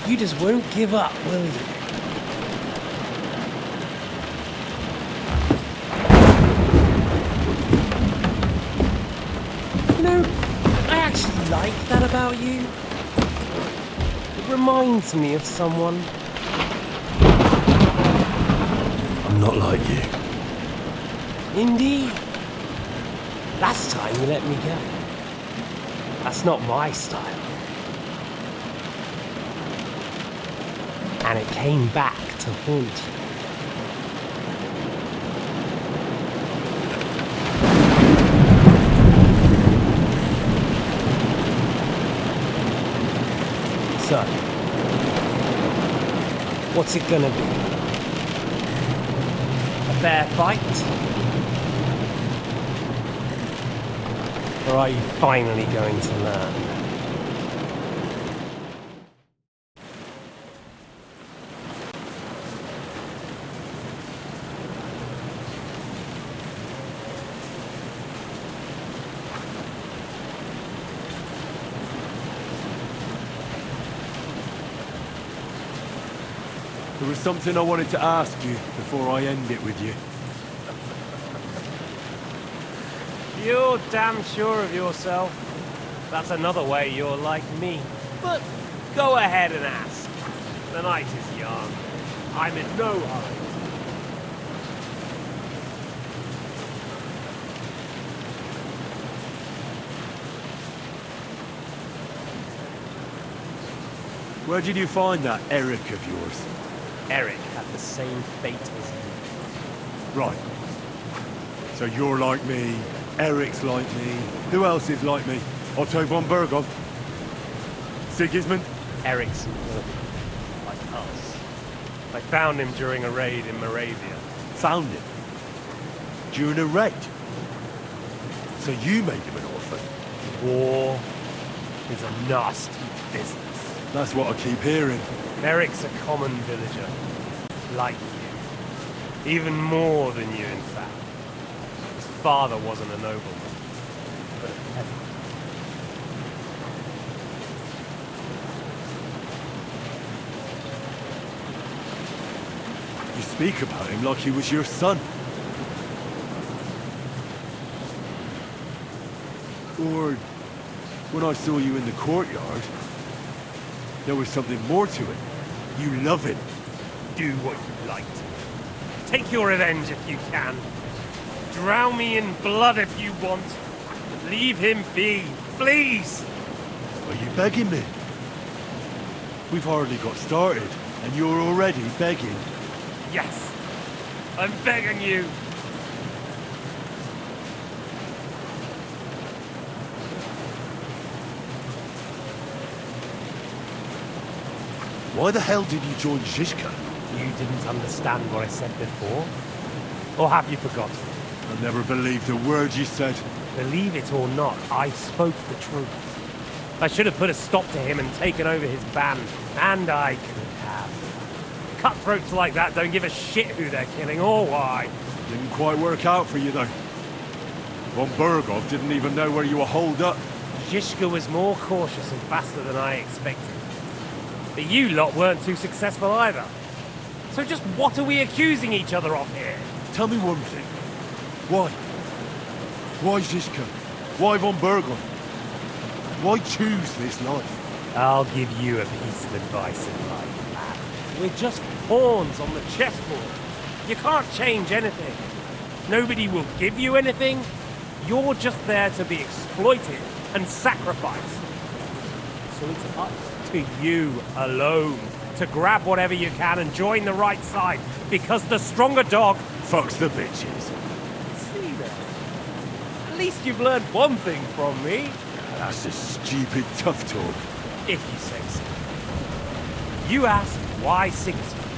You just won't give up, will you? You know, I actually like that about you. It reminds me of someone. I'm not like you. Indeed. Last time you let me go. That's not my style. And it came back to haunt you. So, what's it gonna be? A fair fight? Or are you finally going to learn? There was something I wanted to ask you before I end it with you. You're damn sure of yourself. That's another way you're like me. But go ahead and ask. The night is young. I'm in no hurry. Where did you find that Eric of yours? Eric had the same fate as you. Right. So you're like me, Eric's like me. Who else is like me? Otto von Bergov? Sigismund? Eric's northern, like us. I found him during a raid in Moravia. Found him? During a raid? So you made him an orphan? War is a nasty business. That's what I keep hearing. Eric's a common villager, like you. Even more than you, in fact. His father wasn't a nobleman, but a peasant. You speak about him like he was your son. Or when I saw you in the courtyard, there was something more to it. You love him. Do what you like to. Take your revenge if you can. Drown me in blood if you want. Leave him be, please! Are you begging me? We've hardly got started, and you're already begging. Yes, I'm begging you. Why the hell did you join Zizka? You didn't understand what I said before? Or have you forgotten? I never believed a word you said. Believe it or not, I spoke the truth. I should have put a stop to him and taken over his band. And I could have. Cutthroats like that don't give a shit who they're killing or why. Didn't quite work out for you, though. Von Bergov didn't even know where you were holed up. Zizka was more cautious and faster than I expected. But you lot weren't too successful either. So just what are we accusing each other of here? Tell me one thing. Why? Why Zizka? Why Von Bergov? Why choose this life? I'll give you a piece of advice in life, lad. We're just pawns on the chessboard. You can't change anything. Nobody will give you anything. You're just there to be exploited and sacrificed. So it's up to you alone to grab whatever you can and join the right side, because the stronger dog Fucks the bitches. See there. At least you've learned one thing from me. That's just stupid tough talk. If you say so. You asked why Sigismund?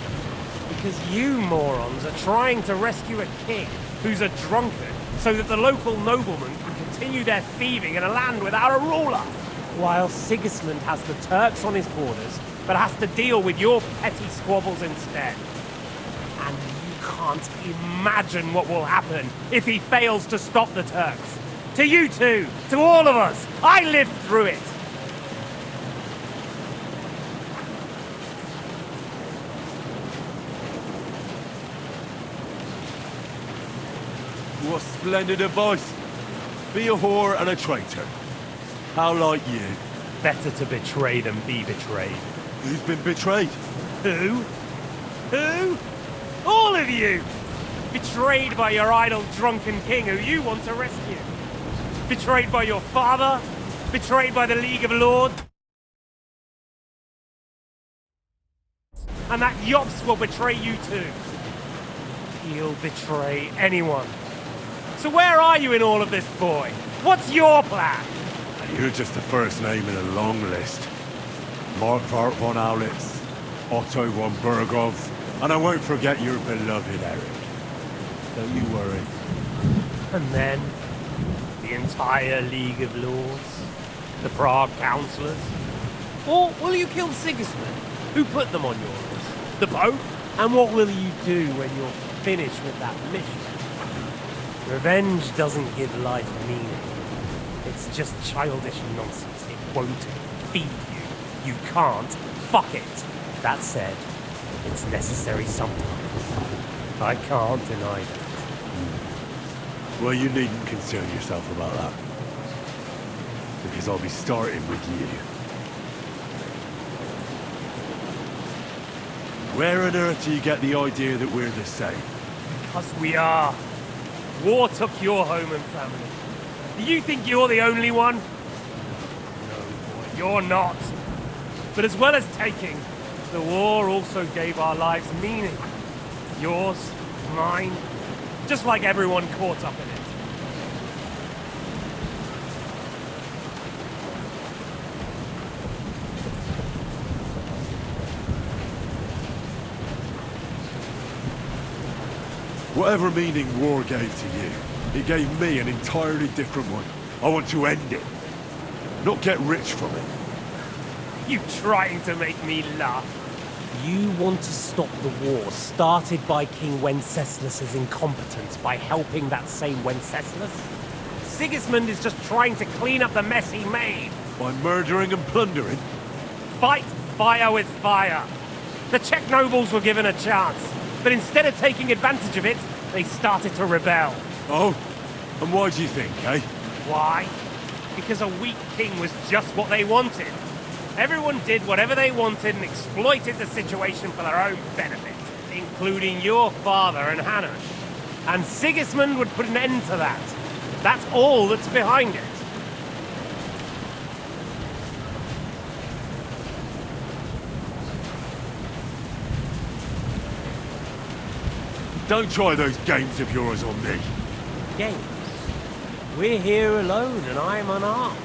Because you morons are trying to rescue a king who's a drunkard so that the local noblemen can continue their thieving in a land without a ruler. While Sigismund has the Turks on his borders, but has to deal with your petty squabbles instead. And you can't imagine what will happen if he fails to stop the Turks. To you two, to all of us, I lived through it. What splendid advice. Be a whore and a traitor. How like you? Better to betray than be betrayed. Who's been betrayed? Who? Who? All of you! Betrayed by your idle drunken king who you want to rescue. Betrayed by your father. Betrayed by the League of Lords. And that Yops will betray you too. He'll betray anyone. So where are you in all of this, boy? What's your plan? You're just the first name in a long list. Markvart von Aulitz, Otto von Bergov, and I won't forget your beloved Eric. Don't you worry. And then, the entire League of Lords? The Prague Councillors? Or will you kill Sigismund, who put them on your list? The Pope? And what will you do when you're finished with that mission? Revenge doesn't give life meaning. It's just childish nonsense. It won't feed you. You can't fuck it. That said, it's necessary sometimes. I can't deny that. Well, you needn't concern yourself about that. Because I'll be starting with you. Where on earth do you get the idea that we're the same? Because we are. War took your home and family. Do you think you're the only one? No, boy, you're not. But as well as taking, the war also gave our lives meaning. Yours, mine, just like everyone caught up in it. Whatever meaning war gave to you, it gave me an entirely different one. I want to end it, not get rich from it. You trying to make me laugh? You want to stop the war started by King Wenceslas's incompetence by helping that same Wenceslas? Sigismund is just trying to clean up the mess he made. By murdering and plundering? Fight fire with fire. The Czech nobles were given a chance, but instead of taking advantage of it, they started to rebel. Oh? And why do you think, eh? Why? Because a weak king was just what they wanted. Everyone did whatever they wanted and exploited the situation for their own benefit, including your father and Hanush. And Sigismund would put an end to that. That's all that's behind it. Don't try those games of yours on me. Games? We're here alone and I'm unarmed.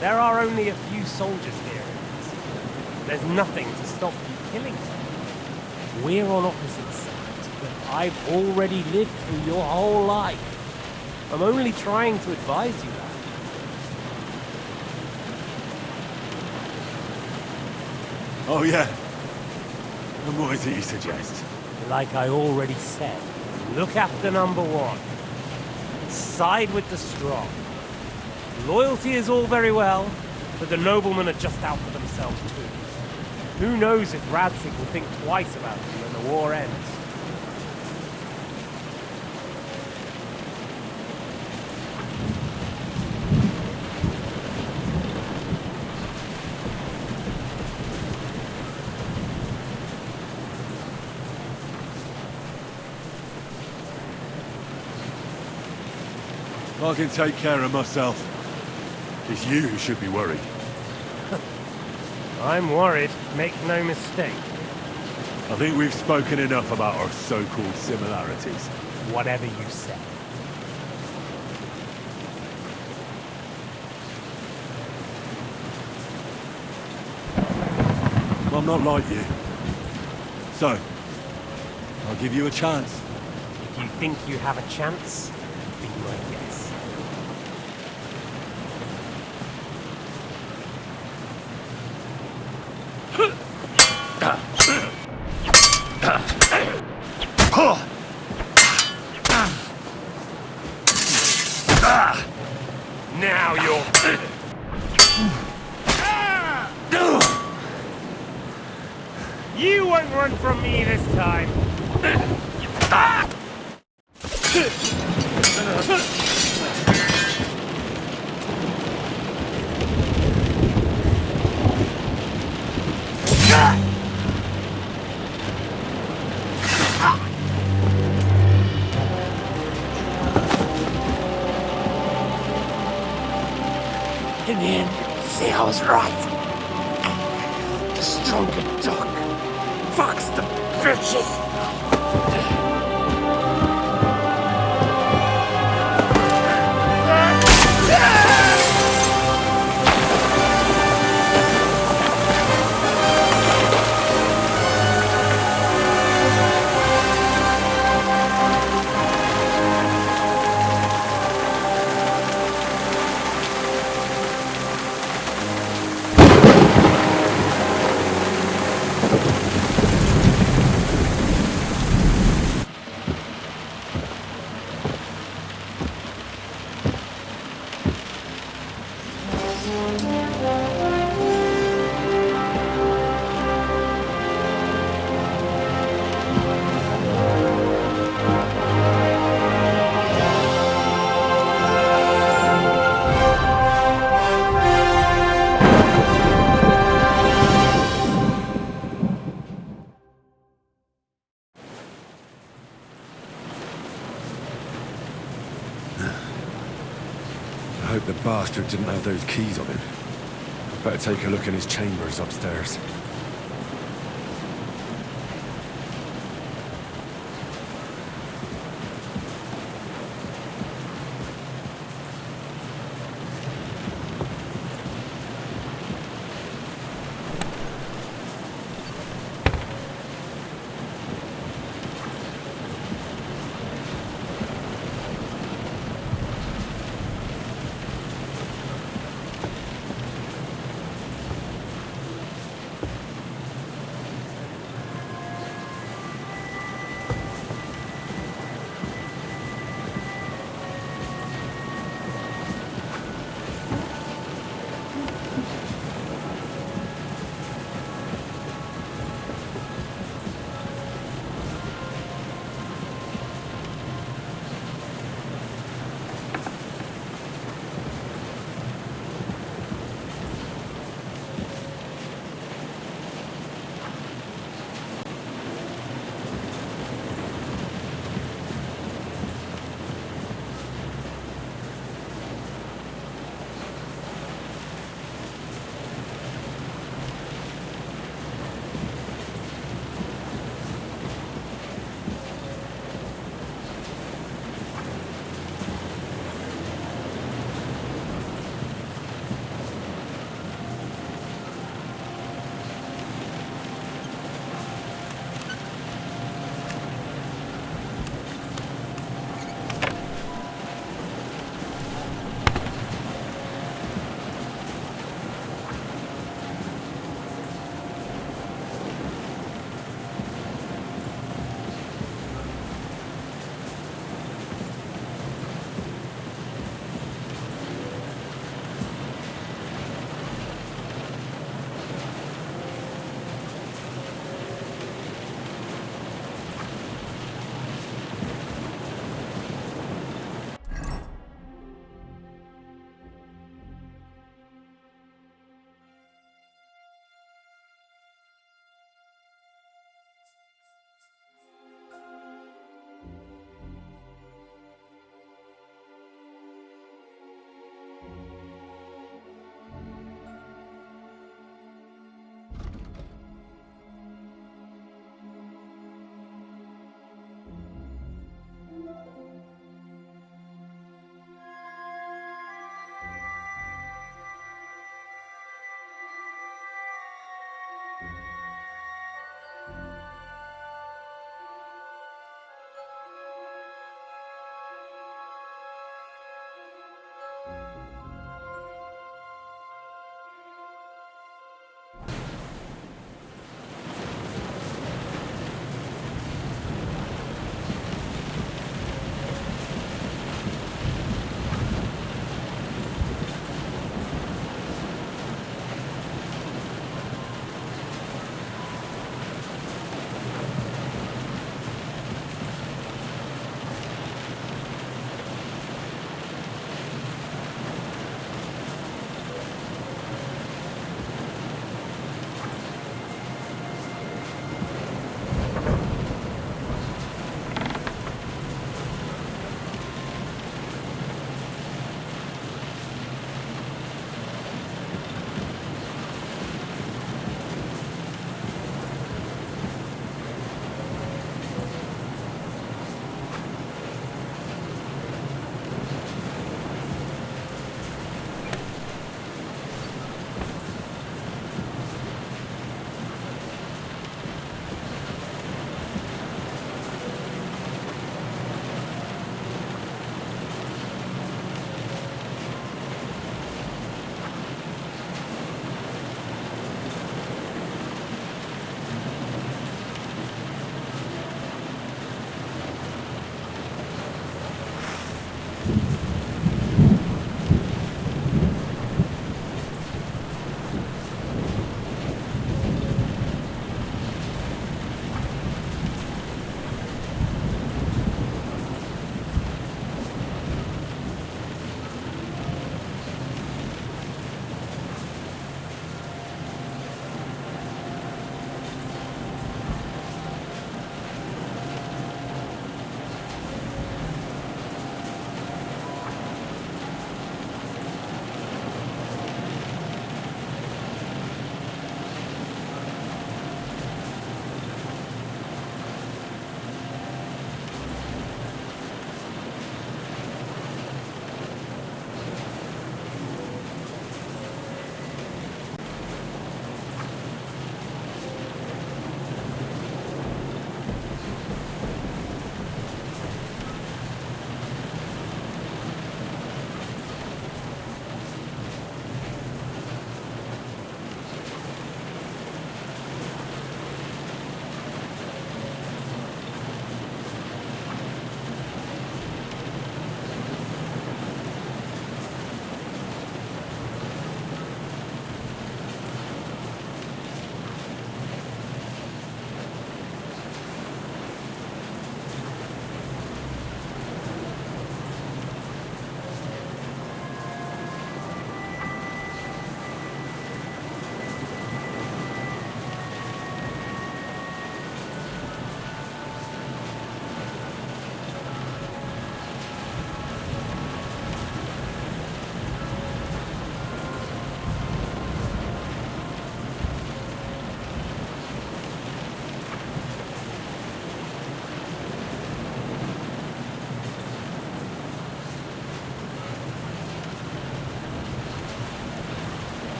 There are only a few soldiers here. There's nothing to stop you killing them. We're on opposite sides, but I've already lived through your whole life. I'm only trying to advise you that. Oh, yeah? And what is it you suggest? Like I already said, look after number one. Side with the strong. Loyalty is all very well, but the noblemen are just out for themselves too. Who knows if Radzig will think twice about them when the war ends. I can take care of myself. It's you who should be worried. I'm worried, make no mistake. I think we've spoken enough about our so-called similarities. Whatever you say. I'm not like you. So, I'll give you a chance. If you think you have a chance, be my guest. Now you're... You won't run from me this time. was right. The stronger dog fucks the bitches. I hope the bastard didn't have those keys on him. Better take a look in his chambers upstairs.